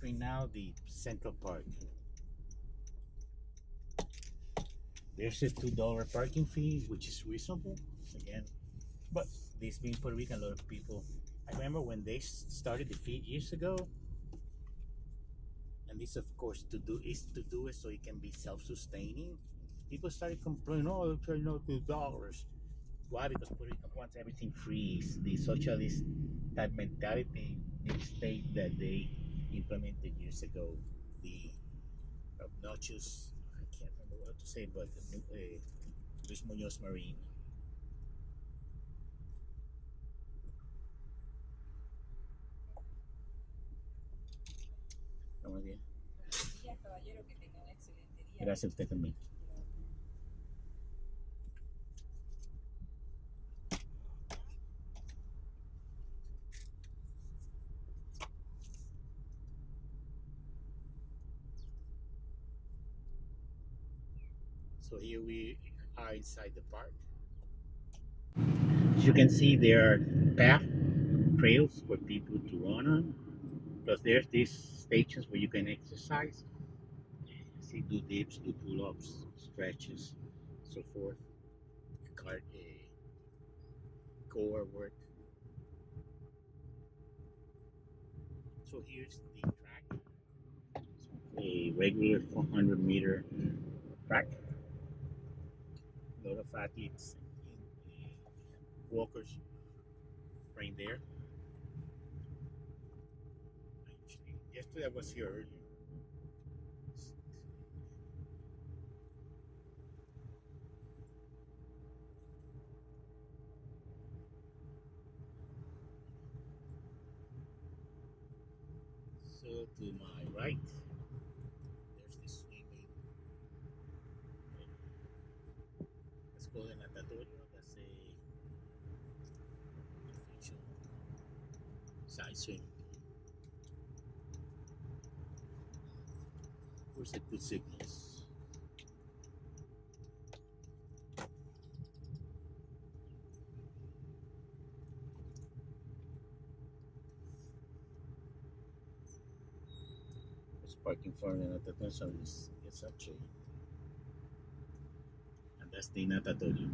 entering now the Central Park. There's a $2 parking fee, which is reasonable. Again, but this being Puerto Rican, a lot of people. I remember when they started the fee years ago, and this, of course, to do it so it can be self-sustaining. People started complaining, "Oh, it's $2." Why? Because Puerto Rico wants everything free. It's the socialist type mentality in state that they implemented years ago. The obnoxious, I can't remember what to say, but Luis Muñoz Marin. Buenos días. Gracias a usted también. So here we are inside the park. As you can see, there are path trails for people to run on. Plus, there's these stations where you can exercise. See, do dips, do pull-ups, stretches, so forth. Card, core work. So here's the track. A regular 400-meter track. A lot of athletes and walkers right there. Actually, yesterday I was here earlier. So to my right, there's the swimming. Let's call it natatorio. That's a artificial side swimming. Of course, it good signals. It's parking for the natatorio service. It's actually, and that's the natatorio.